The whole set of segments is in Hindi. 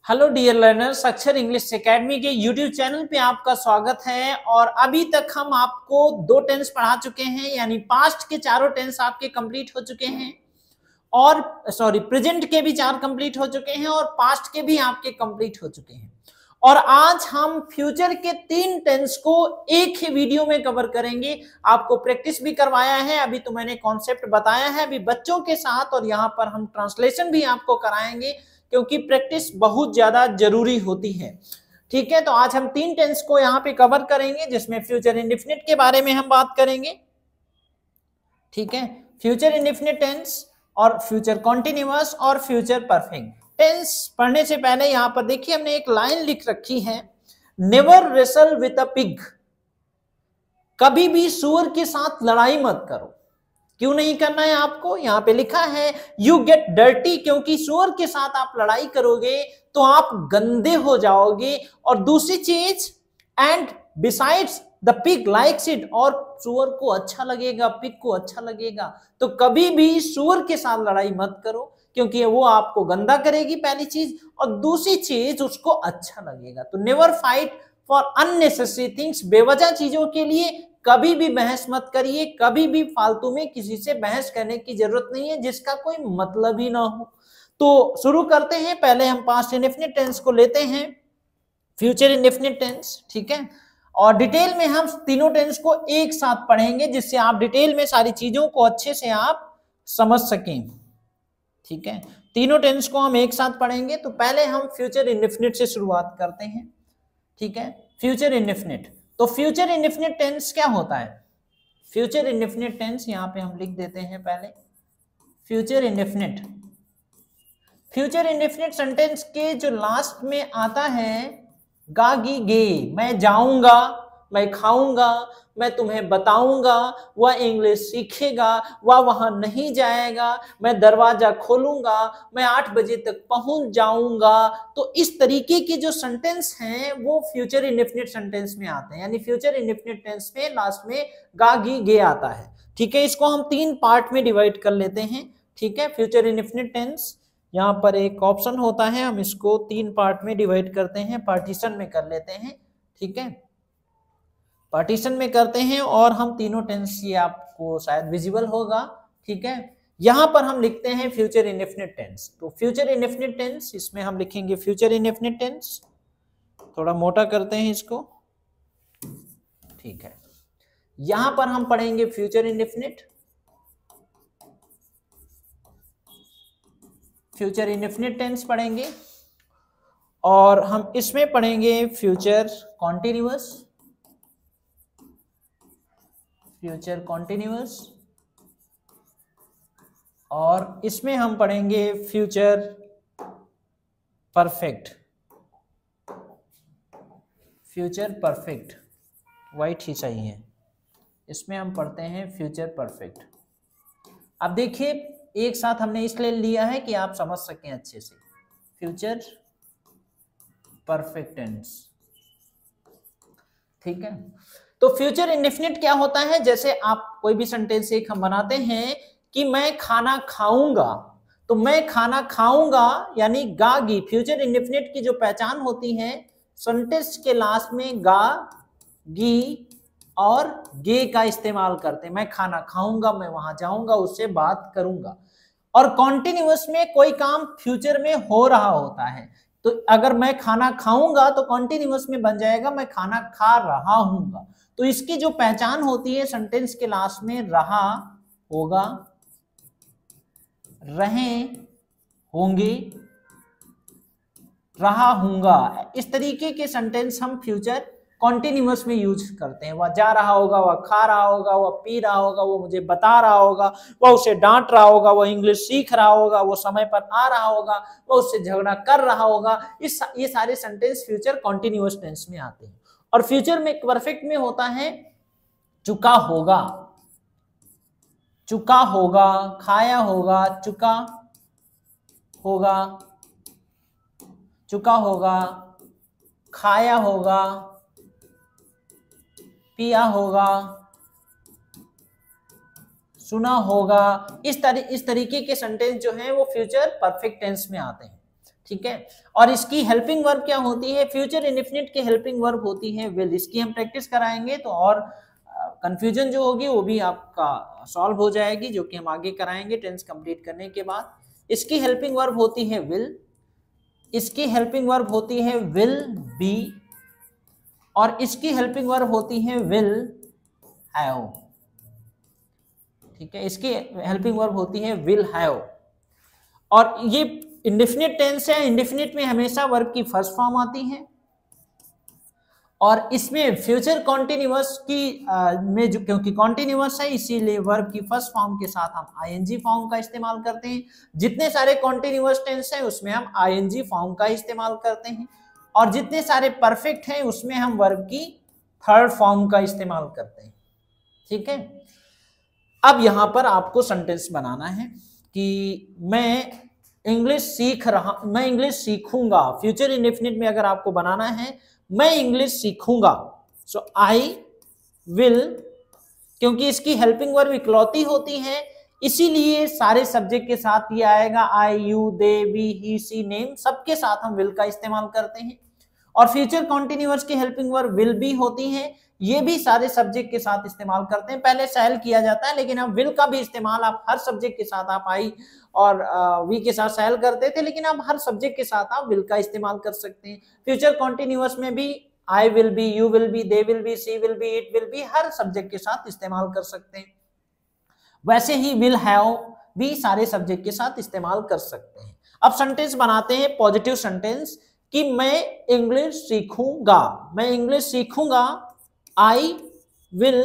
हेलो डियर लर्नर्स, अक्षर इंग्लिश एकेडमी के यूट्यूब चैनल पे आपका स्वागत है। और अभी तक हम आपको दो टेंस पढ़ा चुके हैं, यानी पास्ट के चारों टेंस आपके कंप्लीट हो चुके हैं और प्रेजेंट के भी चार कंप्लीट हो चुके हैं और पास्ट के भी आपके कंप्लीट हो चुके हैं। और आज हम फ्यूचर के तीन टेंस को एक ही वीडियो में कवर करेंगे। आपको प्रैक्टिस भी करवाया है, अभी तो मैंने कॉन्सेप्ट बताया है अभी बच्चों के साथ, और यहाँ पर हम ट्रांसलेशन भी आपको कराएंगे क्योंकि प्रैक्टिस बहुत ज्यादा जरूरी होती है। ठीक है, तो आज हम तीन टेंस को यहाँ पे कवर करेंगे, जिसमें फ्यूचर इंडेफिनिट के बारे में हम बात करेंगे। ठीक है, फ्यूचर इंडेफिनिट टेंस और फ्यूचर कॉन्टिन्यूअस और फ्यूचर परफेक्ट टेंस। पढ़ने से पहले यहाँ पर देखिए हमने एक लाइन लिख रखी है, never wrestle with a pig. कभी भी सूअर के साथ लड़ाई मत करो। क्यों नहीं करना है आपको? यहाँ पे लिखा है यू गेट डर्टी, क्योंकि सूअर के साथ आप लड़ाई करोगे तो आप गंदे हो जाओगे। और दूसरी चीज, and besides the pig likes it, और सूअर को अच्छा लगेगा, पिग को अच्छा लगेगा। तो कभी भी सूअर के साथ लड़ाई मत करो, क्योंकि वो आपको गंदा करेगी पहली चीज, और दूसरी चीज उसको अच्छा लगेगा। तो never fight for unnecessary things, बेवजह चीजों के लिए कभी भी बहस मत करिए। कभी भी फालतू में किसी से बहस करने की जरूरत नहीं है जिसका कोई मतलब ही ना हो। तो शुरू करते हैं। पहले हम पास्ट इंडेफिनिट टेंस को लेते हैं, फ्यूचर इंडेफिनिट टेंस। ठीक है, और डिटेल में हम तीनों टेंस को एक साथ पढ़ेंगे, जिससे आप डिटेल में सारी चीजों को अच्छे से आप समझ सकें। ठीक है, तीनों टेंस को हम एक साथ पढ़ेंगे। तो पहले हम फ्यूचर इंडेफिनिट से शुरुआत करते हैं। ठीक है, फ्यूचर इंडेफिनिट। तो फ्यूचर इंडेफिनिट टेंस क्या होता है? फ्यूचर इंडेफिनिट टेंस यहां पे हम लिख देते हैं पहले, future indefinite. Future indefinite sentence के जो लास्ट में आता है गा गी गे, मैं जाऊंगा, मैं खाऊंगा, मैं तुम्हें बताऊंगा, वह इंग्लिश सीखेगा, वह वहां नहीं जाएगा, मैं दरवाजा खोलूंगा, मैं 8 बजे तक पहुंच जाऊंगा। तो इस तरीके के जो सेंटेंस हैं वो फ्यूचर इंडेफिनिट सेंटेंस में आते हैं, यानी फ्यूचर इंडेफिनिट टेंस में लास्ट में गा गी गे आता है। ठीक है, इसको हम तीन पार्ट में डिवाइड कर लेते हैं। ठीक है, फ्यूचर इंडेफिनिट टेंस, यहाँ पर एक ऑप्शन होता है, हम इसको तीन पार्ट में डिवाइड करते हैं, पार्टीशन में कर लेते हैं। ठीक है, पार्टीशन में करते हैं और हम तीनों टेंस, ये आपको शायद विजिबल होगा। ठीक है, यहां पर हम लिखते हैं फ्यूचर इंडेफिनिट टेंस। तो फ्यूचर इंडेफिनिट टेंस, इसमें हम लिखेंगे फ्यूचर इंडेफिनिट टेंस। थोड़ा मोटा करते हैं इसको। ठीक है, यहां पर हम पढ़ेंगे future indefinite, future indefinite tense पढ़ेंगे, और हम इसमें पढ़ेंगे फ्यूचर कॉन्टिन्यूअस, फ्यूचर कॉन्टिन्यूअस, और इसमें हम पढ़ेंगे फ्यूचर परफेक्ट, फ्यूचर परफेक्ट, वाइट ही चाहिए, इसमें हम पढ़ते हैं फ्यूचर परफेक्ट। अब देखिए, एक साथ हमने इसलिए लिया है कि आप समझ सकें अच्छे से। Future perfect tense. ठीक है, तो फ्यूचर इंडेफिनिट क्या होता है? जैसे आप कोई भी सेंटेंस एक हम बनाते हैं कि मैं खाना खाऊंगा, तो मैं खाना खाऊंगा यानी गागी। फ्यूचर इंडेफिनिट की जो पहचान होती है, सेंटेंस के लास्ट में गा गी और गे का इस्तेमाल करते हैं। मैं खाना खाऊंगा, मैं वहां जाऊंगा, उससे बात करूंगा। और कॉन्टिन्यूअस में कोई काम फ्यूचर में हो रहा होता है, तो अगर मैं खाना खाऊंगा तो कॉन्टिन्यूअस में बन जाएगा मैं खाना खा रहा हूंगा। तो इसकी जो पहचान होती है, सेंटेंस के लास्ट में रहा होगा, रहे होंगे, रहा हूंगा, इस तरीके के सेंटेंस हम फ्यूचर कॉन्टिन्यूअस में यूज करते हैं। वह जा रहा होगा, वह खा रहा होगा, वह पी रहा होगा, वो मुझे बता रहा होगा, वह उसे डांट रहा होगा, वह इंग्लिश सीख रहा होगा, वो समय पर आ रहा होगा, वह उससे झगड़ा कर रहा होगा। ये सारे सेंटेंस फ्यूचर कॉन्टिन्यूअस टेंस में आते हैं। और फ्यूचर में परफेक्ट में होता है चुका होगा, चुका होगा, खाया होगा, चुका होगा, चुका होगा, खाया होगा, पिया होगा, सुना होगा। इस तरीके के सेंटेंस जो हैं वो फ्यूचर परफेक्ट टेंस में आते हैं। ठीक है। और इसकी हेल्पिंग वर्ब क्या होती है, फ्यूचर इंडेफिनिट की हेल्पिंग वर्ब होती है विल। इसकी हम प्रैक्टिस कराएंगे तो और कंफ्यूजन जो होगी वो भी आपका सॉल्व हो जाएगी, जो कि हम आगे कराएंगे टेंस कंप्लीट करने के बाद। इसकी हेल्पिंग वर्ब होती है विल, इसकी हेल्पिंग वर्ब होती है विल बी, और इसकी हेल्पिंग वर्ब होती है विल हैव। ठीक है, इसकी हेल्पिंग वर्ब होती है विल हैव। और ये इंडेफिनिट टेंस है, इंडेफिनिट में हमेशा वर्ब की फर्स्ट फॉर्म आती है, और इसमें फ्यूचर कॉन्टिन्यूअस की में जो, क्योंकि कॉन्टिन्यूअस है इसीलिए वर्ब की फर्स्ट फॉर्म के साथ हम आईएनजी फॉर्म का इस्तेमाल करते हैं। जितने सारे कॉन्टिन्यूअस टेंस हैं उसमें हम आईएनजी फॉर्म का इस्तेमाल करते हैं, और जितने सारे परफेक्ट हैं उसमें हम वर्ब की थर्ड फॉर्म का इस्तेमाल करते हैं। ठीक है, अब यहां पर आपको सेंटेंस बनाना है कि मैं इंग्लिश सीख रहा, मैं इंग्लिश सीखूंगा। फ्यूचर इंडेफिनिट में अगर आपको बनाना है मैं इंग्लिश सीखूंगा, सो आई विल, क्योंकि इसकी हेल्पिंग वर्ब इकलौती होती है इसीलिए सारे सब्जेक्ट के साथ ये आएगा। I, you, they, we, he, she, name, सबके साथ हम विल का इस्तेमाल करते हैं। और फ्यूचर कॉन्टिन्यूअस की हेल्पिंग वर्ब विल बी होती है, ये भी सारे सब्जेक्ट के साथ इस्तेमाल करते हैं। पहले सेल किया जाता है, लेकिन अब विल का भी इस्तेमाल आप हर सब्जेक्ट के साथ, आप आई और वी के साथ सेल करते थे, लेकिन अब हर सब्जेक्ट के साथ आप विल का इस्तेमाल कर सकते हैं। फ्यूचर कॉन्टिन्यूअस में भी I will be, you will be, they will be, she will be, it will be, हर सब्जेक्ट के साथ इस्तेमाल कर सकते हैं। वैसे ही विल हैव भी सारे सब्जेक्ट के साथ इस्तेमाल कर सकते हैं। अब सेंटेंस बनाते हैं पॉजिटिव सेंटेंस कि मैं इंग्लिश सीखूंगा, मैं इंग्लिश सीखूंगा। I will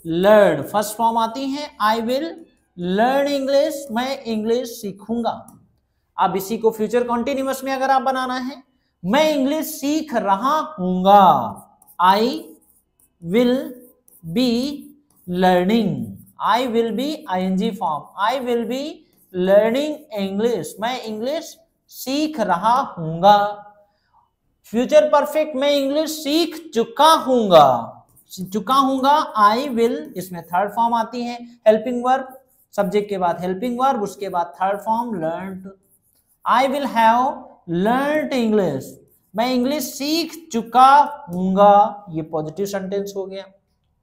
learn, first form आती है आई विल लर्न इंग्लिश, मैं इंग्लिश सीखूंगा। अब इसी को फ्यूचर कॉन्टिन्यूअस में अगर आप बनाना है, मैं इंग्लिश सीख रहा हूंगा। I will be learning, I will be ING form, I will be learning English, मैं इंग्लिश सीख रहा हूंगा। फ्यूचर परफेक्ट, मैं इंग्लिश सीख चुका हूंगा, चुका हूंगा। आई विल, इसमें थर्ड फॉर्म आती है हेल्पिंग वर्ब, सब्जेक्ट के बाद हेल्पिंग वर्ब, उसके बाद third form learned. I will have learned English, मैं इंग्लिश सीख चुका हूंगा। ये पॉजिटिव सेंटेंस हो गया।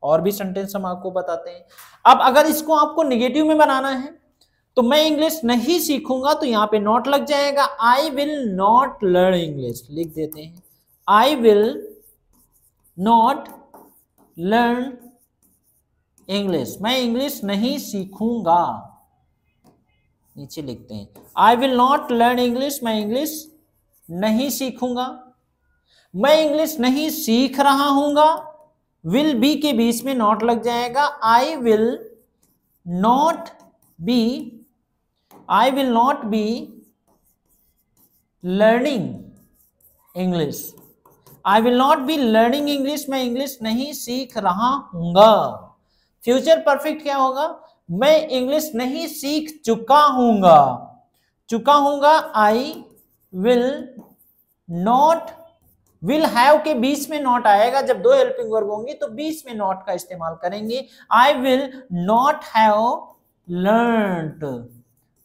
और भी सेंटेंस हम आपको बताते हैं। अब अगर इसको आपको नेगेटिव में बनाना है तो मैं इंग्लिश नहीं सीखूंगा, तो यहां पे नॉट लग जाएगा। आई विल नॉट लर्न इंग्लिश लिख देते हैं। I will not learn English, मैं इंग्लिश नहीं सीखूंगा, नीचे लिखते हैं। I will not learn English, मैं इंग्लिश नहीं सीखूंगा। मैं इंग्लिश नहीं सीख रहा हूंगा, विल बी के बीच में नॉट लग जाएगा। आई will not B, I will not B learning English, I will not B learning English, मैं इंग्लिश नहीं सीख रहा हूंगा। फ्यूचर परफेक्ट क्या होगा, मैं इंग्लिश नहीं सीख चुका हूंगा, चुका हूंगा। I will not, will have के बीच में नॉट आएगा, जब दो हेल्पिंग वर्ब होंगी तो बीच में नॉट का इस्तेमाल करेंगे। आई will not have learned,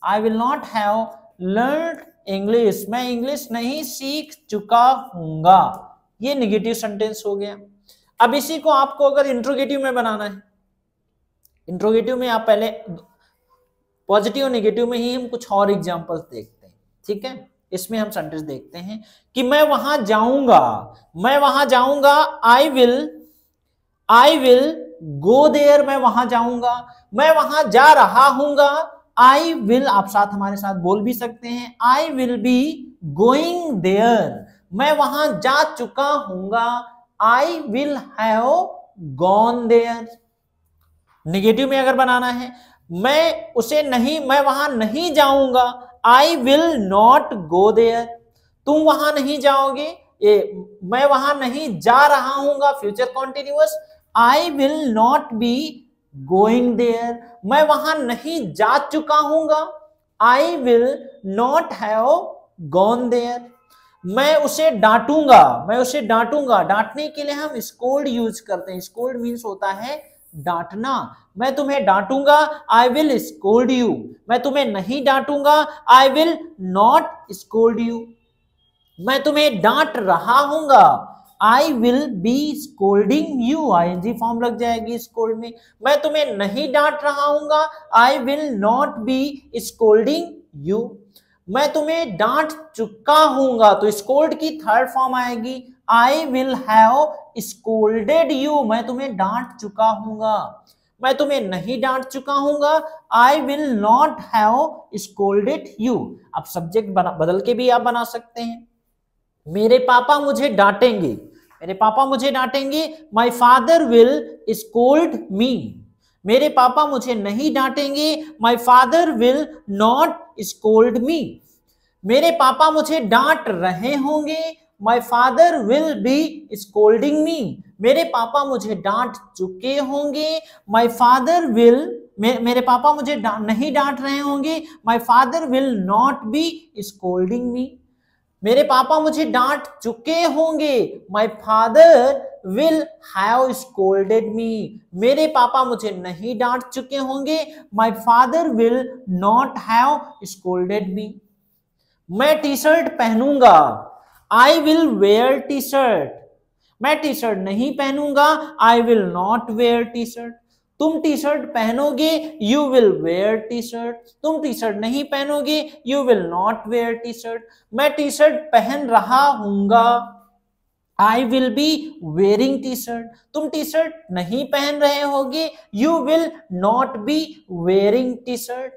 I will not have learned English, मैं इंग्लिश नहीं सीख चुका हूंगा। ये नेगेटिव सेंटेंस हो गया। अब इसी को आपको अगर इंट्रोगेटिव में बनाना है, इंट्रोगेटिव में आप पहले पॉजिटिव और नेगेटिव में ही हम कुछ और एग्जांपल्स देखते हैं। ठीक है, इसमें हम सेंटेंस देखते हैं कि मैं वहां जाऊंगा, मैं वहां जाऊंगा। आई विल गो देयर, मैं वहां जाऊंगा। मैं वहां जा रहा हूंगा। आई विल, आप साथ हमारे साथ बोल भी सकते हैं, I will be going there, मैं वहां जा चुका हूंगा। I will have gone there. Negative में अगर बनाना है, मैं उसे नहीं, मैं वहां नहीं जाऊंगा। I will not go there, तुम वहां नहीं जाओगे। मैं वहां नहीं जा रहा हूंगा, future continuous. I will not be going there, मैं वहां नहीं जा चुका हूंगा। I will not have gone there. मैं उसे डांटूंगा, मैं उसे डांटूंगा। डांटने के लिए हम स्कोल्ड यूज करते हैं। स्कोल्ड मीन्स होता है डांटना, मैं तुम्हें डांटूंगा, आई विल स्कोल्ड यू, मैं तुम्हें नहीं डांटूंगा, I will not scold you, मैं तुम्हें डांट रहा हूंगा, I will be scolding you, ING form लग जाएगी स्कोल्ड में, मैं तुम्हें नहीं डांट रहा हूंगा, I will not be scolding you, मैं तुम्हें डांट चुका हूंगा, तो स्कोल्ड की थर्ड फॉर्म आएगी, आई विल हैव स्कोल्डेड यू, मैं तुम्हें डांट चुका हूंगा, मैं तुम्हें नहीं डांट चुका हूंगा, I will not have scolded you. अब सब्जेक्ट बदल के भी आप बना सकते हैं, मेरे पापा मुझे डांटेंगे, मेरे पापा मुझे डांटेंगे, my father will scold me, मेरे पापा मुझे नहीं डांटेंगे, my father will not scold me, मेरे पापा मुझे डांट रहे होंगे, my father will be scolding me, मेरे पापा मुझे डांट चुके होंगे, माई फादर विल, मेरे पापा मुझे नहीं डांट रहे होंगे, my father will not be scolding me, मेरे पापा मुझे डांट चुके होंगे, my father will have scolded me, मेरे पापा मुझे नहीं डांट चुके होंगे, my father will not have scolded me, मैं टी शर्ट पहनूंगा, I will wear T shirt, मैं टी शर्ट नहीं पहनूंगा, I will not wear T shirt, तुम टी शर्ट पहनोगे, you will wear T shirt, तुम टी शर्ट नहीं पहनोगे, you will not wear T shirt, मैं टी शर्ट पहन रहा हूंगा, I will be wearing T shirt, तुम टी शर्ट नहीं पहन रहे होगे, you will not be wearing T shirt.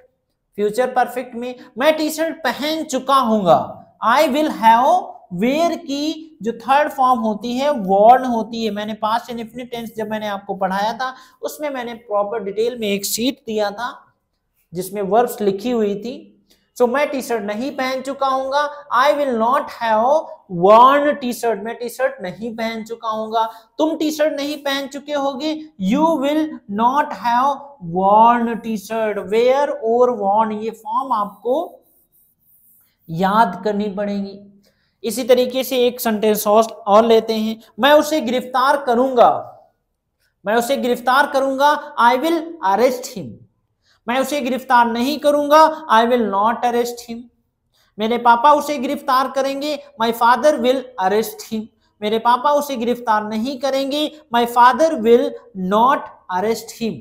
Future perfect में मैं टी शर्ट पहन चुका हूंगा, आई विल हैव, वेयर की जो थर्ड फॉर्म होती है वर्न होती है, मैंने पास्ट इंडेफिनिट टेंस जब मैंने आपको पढ़ाया था उसमें मैंने प्रॉपर डिटेल में एक शीट दिया था जिसमें वर्ब्स लिखी हुई थी। सो मैं टी शर्ट नहीं पहन चुका हूंगा, I will not have worn T shirt, मैं टी शर्ट नहीं पहन चुका हूंगा, तुम टी शर्ट नहीं पहन चुके होगे, you will not have worn T shirt. Wear और वर्न ये फॉर्म आपको याद करनी पड़ेगी। इसी तरीके से एक सेंटेंस और लेते हैं, मैं उसे गिरफ्तार करूंगा, मैं उसे गिरफ्तार करूंगा, आई विल अरेस्ट हिम, मैं उसे गिरफ्तार नहीं करूंगा, I will not arrest him, मेरे पापा उसे गिरफ्तार करेंगे, my father will arrest him, मेरे पापा उसे गिरफ्तार नहीं करेंगे, my father will not arrest him,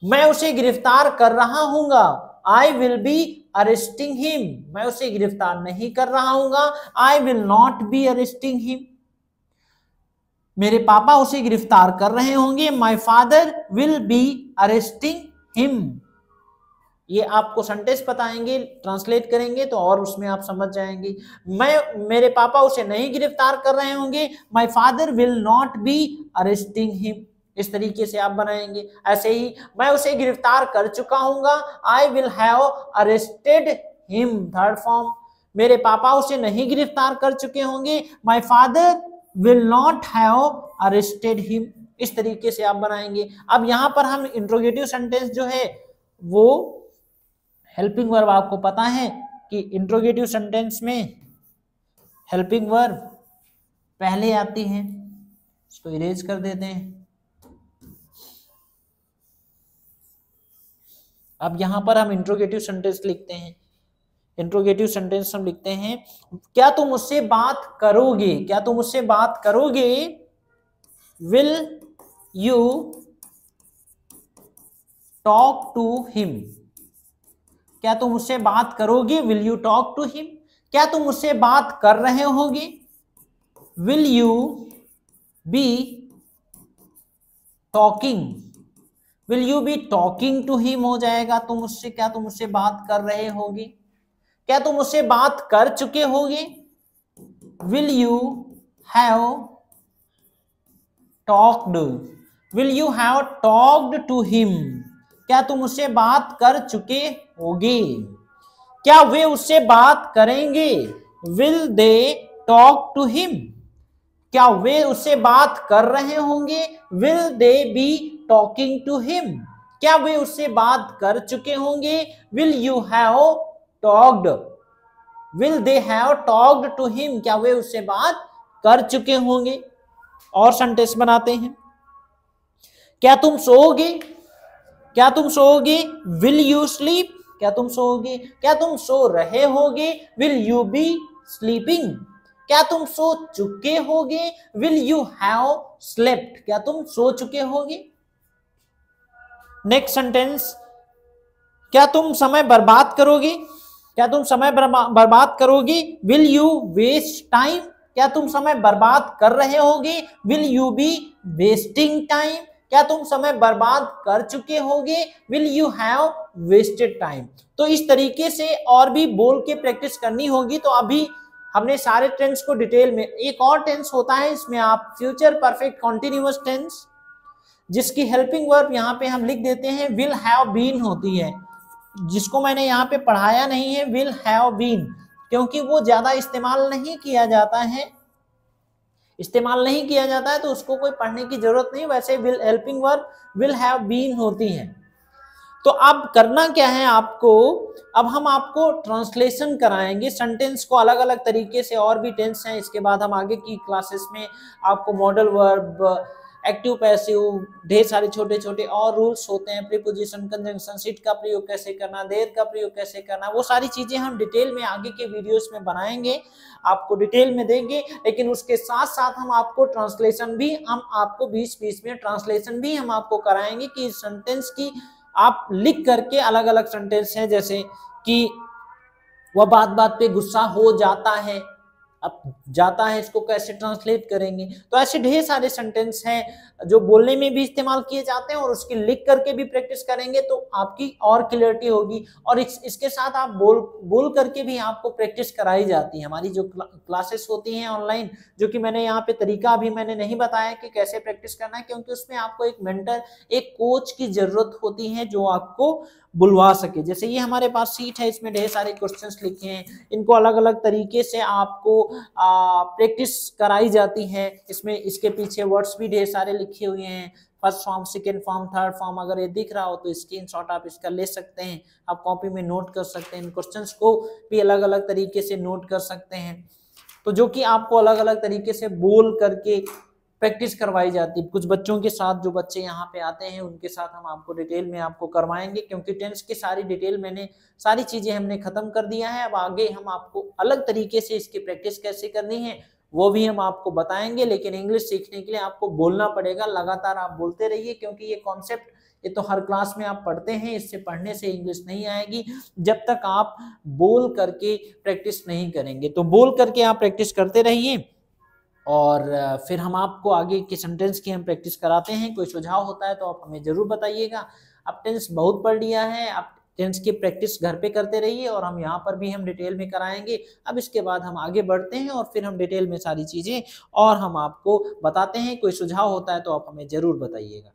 मैं उसे गिरफ्तार कर रहा हूंगा, I will be arresting him, मैं उसे गिरफ्तार नहीं कर रहा हूंगा, I will not be arresting him, मेरे पापा उसे गिरफ्तार कर रहे होंगे, my father will be arresting him. ये आपको सेंटेंस बताएंगे, ट्रांसलेट करेंगे तो और उसमें आप समझ जाएंगे। मेरे पापा उसे नहीं गिरफ्तार कर रहे होंगे, my father will not be arresting him. इस तरीके से आप बनाएंगे। ऐसे ही मैं उसे गिरफ्तार कर चुका हूंगा, I will have arrested him, third form. मेरे पापा उसे नहीं गिरफ्तार कर चुके होंगे, my father will not have arrested him. इस तरीके से आप बनाएंगे। अब यहां पर हम इंट्रोगेटिव सेंटेंस जो है वो हेल्पिंग वर्ब, आपको पता है कि इंट्रोगेटिव सेंटेंस में हेल्पिंग वर्ब पहले आती है। इसको इरेज कर देते हैं। अब यहां पर हम इंट्रोगेटिव सेंटेंस लिखते हैं। इंट्रोगेटिव सेंटेंस हम लिखते हैं, क्या तुम मुझसे बात करोगे, क्या तुम मुझसे बात करोगे, will you talk to him, क्या तुम मुझसे बात करोगे, will you talk to him. क्या तुम मुझसे बात कर रहे होगे, will you be talking, will you be talking to him हो जाएगा। तुम मुझसे, क्या तुम मुझसे बात कर रहे होगे, क्या तुम मुझसे बात कर चुके होगे, will you have talked, will you have talked to him, क्या तुम उससे बात कर चुके होगे, क्या वे उससे बात करेंगे, will they talk to him, क्या वे उससे बात कर रहे होंगे, will they be talking to him, क्या वे उससे बात कर चुके होंगे, will you have talked, will they have talked to him, क्या वे उससे बात कर चुके होंगे। और सेंटेंस बनाते हैं, क्या तुम सोओगे, क्या तुम सोओगे, विल यू स्लीप, क्या तुम सोओगे, क्या तुम सो रहे होगे, विल यू बी स्लीपिंग, क्या तुम सो चुके होगे, विल यू हैव स्लेप्ट, क्या तुम सो चुके होगे। नेक्स्ट सेंटेंस, क्या तुम समय बर्बाद करोगे, क्या तुम समय बर्बाद करोगे, विल यू वेस्ट टाइम, क्या तुम समय बर्बाद कर रहे होगे, will you be wasting time, क्या तुम समय बर्बाद कर चुके होगे, will you have wasted time. तो इस तरीके से और भी बोल के प्रैक्टिस करनी होगी। तो अभी हमने सारे टेंस को डिटेल में, एक और टेंस होता है इसमें आप फ्यूचर परफेक्ट कॉन्टिन्यूअस टेंस, जिसकी हेल्पिंग वर्ब यहाँ पे हम लिख देते हैं विल हैव बीन होती है, जिसको मैंने यहाँ पे पढ़ाया नहीं है विल हैव बीन, क्योंकि वो ज्यादा इस्तेमाल नहीं किया जाता है, इस्तेमाल नहीं किया जाता है तो उसको कोई पढ़ने की जरूरत नहीं। वैसे will helping verb will have been होती है। तो अब करना क्या है आपको, अब हम आपको ट्रांसलेशन कराएंगे सेंटेंस को अलग अलग तरीके से, और भी टेंस हैं। इसके बाद हम आगे की क्लासेस में आपको मॉडल वर्ब, एक्टिव पैसिव, ढेर सारे छोटे छोटे और रूल्स होते हैं, प्रीपोजिशन, कंजंक्शन, सिट का प्रयोग कैसे करना, देर का प्रयोग कैसे करना, वो सारी चीजें हम डिटेल में आगे के वीडियोस में बनाएंगे, आपको डिटेल में देंगे। लेकिन उसके साथ साथ हम आपको ट्रांसलेशन भी, हम आपको बीच बीच में ट्रांसलेशन भी हम आपको कराएंगे कि सेंटेंस की आप लिख करके, अलग अलग सेंटेंस हैं जैसे कि वह बात बात पे गुस्सा हो जाता है, अब जाता है इसको कैसे ट्रांसलेट करेंगे। तो ऐसे ढेर सारे सेंटेंस हैं जो बोलने में भी इस्तेमाल किए जाते हैं और उसकी लिख करके भी प्रैक्टिस करेंगे तो आपकी और क्लियरिटी होगी। और इसके साथ आप बोल करके भी आपको प्रैक्टिस कराई जाती है। हमारी जो क्लासेस होती हैं ऑनलाइन, जो कि मैंने यहाँ पे तरीका अभी मैंने नहीं बताया कि कैसे प्रैक्टिस करना है, क्योंकि उसमें आपको एक मेंटर, एक कोच की जरूरत होती है जो आपको बुलवा सके। जैसे ये हमारे पास सीट है, इसमें ढेर सारे क्वेश्चंस लिखे हैं, इनको अलग अलग तरीके से आपको प्रैक्टिस कराई जाती है। इसमें इसके पीछे वर्ड्स भी ढेर सारे लिखे हुए हैं, first form, second form, third form. अगर ये दिख रहा हो तो स्क्रीनशॉट आप इसका ले सकते हैं, आप कॉपी में नोट कर सकते हैं, इन क्वेश्चंस को भी अलग अलग तरीके से नोट कर सकते हैं। तो जो कि आपको अलग अलग तरीके से बोल करके प्रैक्टिस करवाई जाती है। कुछ बच्चों के साथ, जो बच्चे यहाँ पे आते हैं उनके साथ हम आपको डिटेल में आपको करवाएंगे, क्योंकि टेंस की सारी डिटेल मैंने, सारी चीजें हमने खत्म कर दिया है। अब आगे हम आपको अलग तरीके से इसकी प्रैक्टिस कैसे करनी है वो भी हम आपको बताएंगे। लेकिन इंग्लिश सीखने के लिए आपको बोलना पड़ेगा, लगातार आप बोलते रहिए, क्योंकि ये कॉन्सेप्ट ये तो हर क्लास में आप पढ़ते हैं, इससे पढ़ने से इंग्लिश नहीं आएगी जब तक आप बोल करके प्रैक्टिस नहीं करेंगे। तो बोल करके आप प्रैक्टिस करते रहिए और फिर हम आपको आगे के सेंटेंस की हम प्रैक्टिस कराते हैं। कोई सुझाव होता है तो आप हमें जरूर बताइएगा। अब टेंस बहुत पढ़ लिया है, आप टेंस की प्रैक्टिस घर पे करते रहिए और हम यहाँ पर भी हम डिटेल में कराएंगे। अब इसके बाद हम आगे बढ़ते हैं और फिर हम डिटेल में सारी चीजें और हम आपको बताते हैं। कोई सुझाव होता है तो आप हमें जरूर बताइएगा।